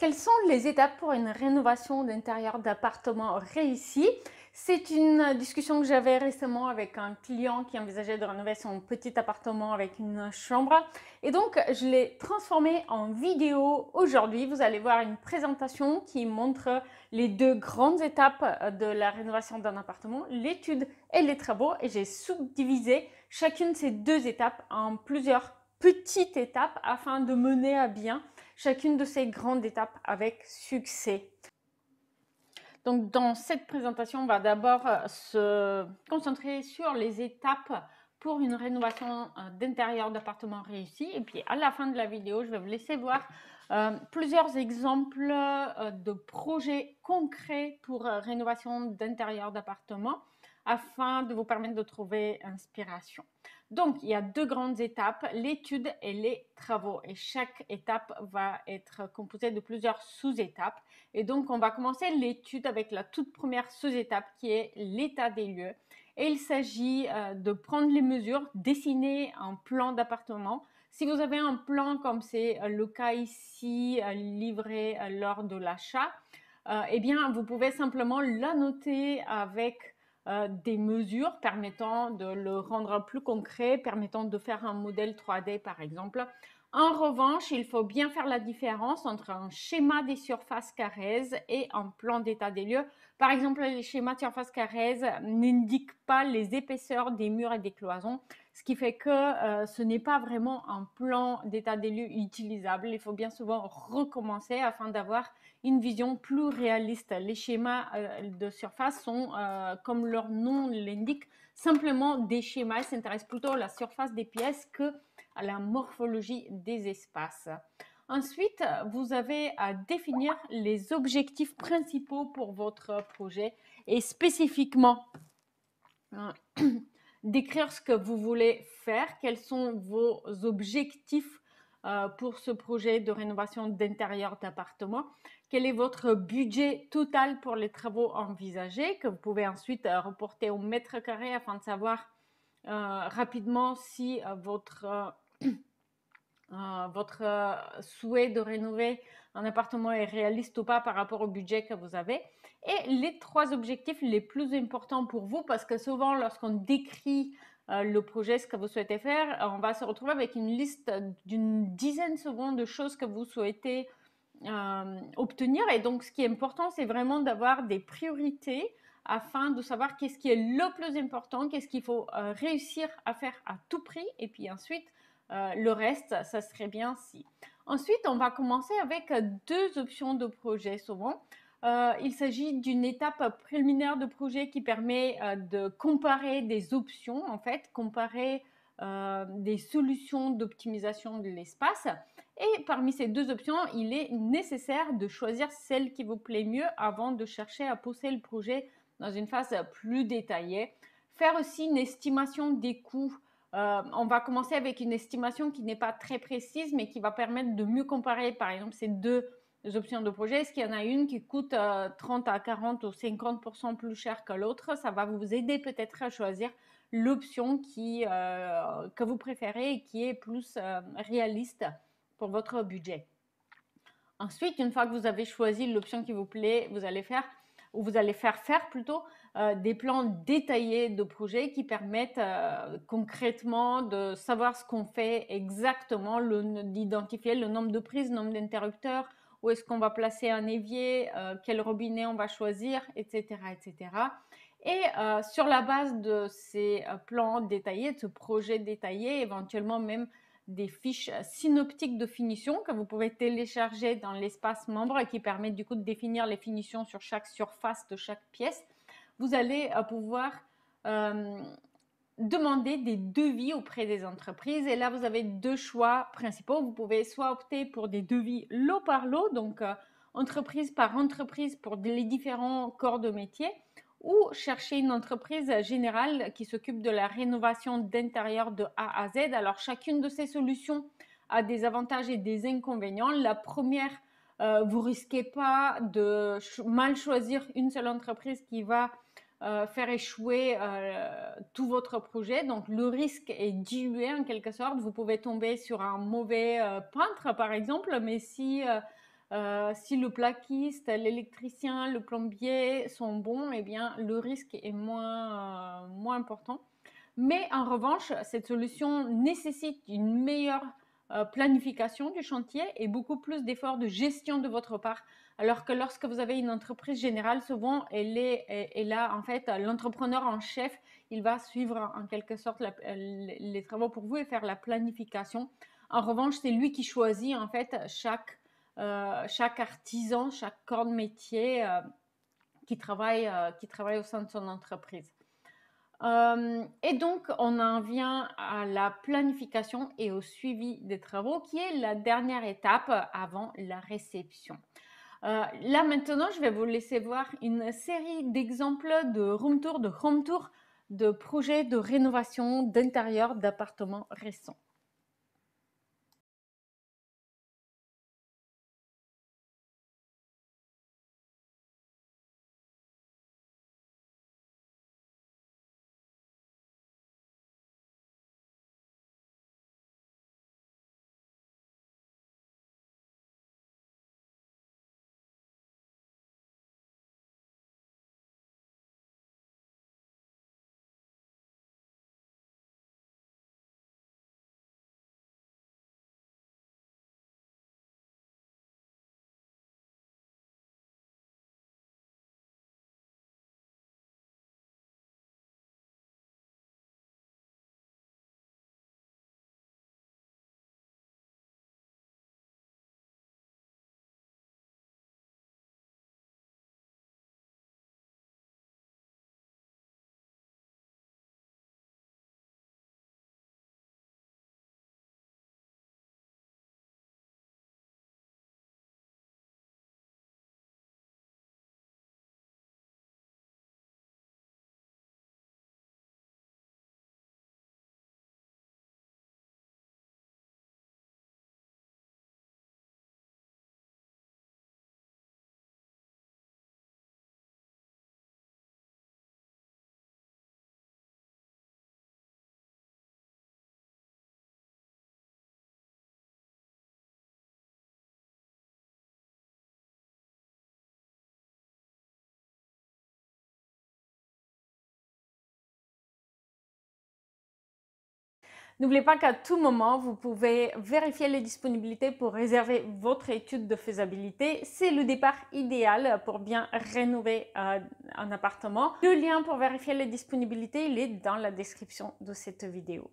Quelles sont les étapes pour une rénovation d'intérieur d'appartement réussie? C'est une discussion que j'avais récemment avec un client qui envisageait de rénover son petit appartement avec une chambre. Et donc, je l'ai transformé en vidéo aujourd'hui. Vous allez voir une présentation qui montre les deux grandes étapes de la rénovation d'un appartement, l'étude et les travaux. Et j'ai subdivisé chacune de ces deux étapes en plusieurs petites étapes afin de mener à bien chacune de ces grandes étapes avec succès. Donc, dans cette présentation, on va d'abord se concentrer sur les étapes pour une rénovation d'intérieur d'appartement réussi. Et puis, à la fin de la vidéo, je vais vous laisser voir plusieurs exemples de projets concrets pour rénovation d'intérieur d'appartement afin de vous permettre de trouver inspiration. Donc, il y a deux grandes étapes, l'étude et les travaux. Et chaque étape va être composée de plusieurs sous-étapes. Et donc, on va commencer l'étude avec la toute première sous-étape qui est l'état des lieux. Et il s'agit de prendre les mesures, dessiner un plan d'appartement. Si vous avez un plan comme c'est le cas ici, livré lors de l'achat, eh bien, vous pouvez simplement l'annoter avec des mesures permettant de le rendre plus concret, permettant de faire un modèle 3D par exemple. En revanche, il faut bien faire la différence entre un schéma des surfaces carrées et un plan d'état des lieux. Par exemple, les schémas de surfaces carrées n'indiquent pas les épaisseurs des murs et des cloisons, ce qui fait que ce n'est pas vraiment un plan d'état des lieux utilisable. Il faut bien souvent recommencer afin d'avoir une vision plus réaliste. Les schémas de surface sont, comme leur nom l'indique, simplement des schémas. Ils s'intéressent plutôt à la surface des pièces que à la morphologie des espaces. Ensuite, vous avez à définir les objectifs principaux pour votre projet et spécifiquement décrire ce que vous voulez faire, quels sont vos objectifs pour ce projet de rénovation d'intérieur d'appartement, quel est votre budget total pour les travaux envisagés, que vous pouvez ensuite reporter au mètre carré afin de savoir rapidement si votre souhait de rénover un appartement est réaliste ou pas par rapport au budget que vous avez. Et les trois objectifs les plus importants pour vous, parce que souvent lorsqu'on décrit le projet, ce que vous souhaitez faire, on va se retrouver avec une liste d'une dizaine de secondes de choses que vous souhaitez obtenir. Et donc ce qui est important, c'est vraiment d'avoir des priorités afin de savoir qu'est-ce qui est le plus important, qu'est-ce qu'il faut réussir à faire à tout prix, et puis ensuite le reste, ça serait bien si. Ensuite, on va commencer avec deux options de projet souvent. Il s'agit d'une étape préliminaire de projet qui permet de comparer des options, en fait, comparer des solutions d'optimisation de l'espace. Et parmi ces deux options, il est nécessaire de choisir celle qui vous plaît mieux avant de chercher à pousser le projet dans une phase plus détaillée. Faire aussi une estimation des coûts. On va commencer avec une estimation qui n'est pas très précise, mais qui va permettre de mieux comparer, par exemple, ces deux options de projet. Est-ce qu'il y en a une qui coûte 30 à 40 ou 50% plus cher que l'autre? Ça va vous aider peut-être à choisir l'option que vous préférez et qui est plus réaliste pour votre budget. Ensuite, une fois que vous avez choisi l'option qui vous plaît, vous allez faire plutôt des plans détaillés de projet qui permettent concrètement de savoir ce qu'on fait exactement, d'identifier le nombre de prises, le nombre d'interrupteurs, où est-ce qu'on va placer un évier, quel robinet on va choisir, etc. etc. Et sur la base de ces plans détaillés, de ce projet détaillé, éventuellement même des fiches synoptiques de finition que vous pouvez télécharger dans l'espace membre et qui permettent du coup de définir les finitions sur chaque surface de chaque pièce. Vous allez pouvoir demander des devis auprès des entreprises et là vous avez deux choix principaux. Vous pouvez soit opter pour des devis lot par lot, donc entreprise par entreprise pour les différents corps de métier, ou chercher une entreprise générale qui s'occupe de la rénovation d'intérieur de A à Z. Alors chacune de ces solutions a des avantages et des inconvénients. La première, vous risquez pas de mal choisir une seule entreprise qui va faire échouer tout votre projet. Donc le risque est dilué en quelque sorte. Vous pouvez tomber sur un mauvais peintre par exemple, mais si Si le plaquiste, l'électricien, le plombier sont bons, eh bien, le risque est moins important. Mais en revanche, cette solution nécessite une meilleure planification du chantier et beaucoup plus d'efforts de gestion de votre part. Alors que lorsque vous avez une entreprise générale, souvent, elle a en fait l'entrepreneur en chef, il va suivre en quelque sorte les travaux pour vous et faire la planification. En revanche, c'est lui qui choisit en fait chaque artisan, chaque corps de métier qui travaille au sein de son entreprise. Et donc, on en vient à la planification et au suivi des travaux, qui est la dernière étape avant la réception. Là, maintenant, je vais vous laisser voir une série d'exemples de room tour, de home tour, de projets de rénovation d'intérieur d'appartements récents. N'oubliez pas qu'à tout moment, vous pouvez vérifier les disponibilités pour réserver votre étude de faisabilité. C'est le départ idéal pour bien rénover un appartement. Le lien pour vérifier les disponibilités, il est dans la description de cette vidéo.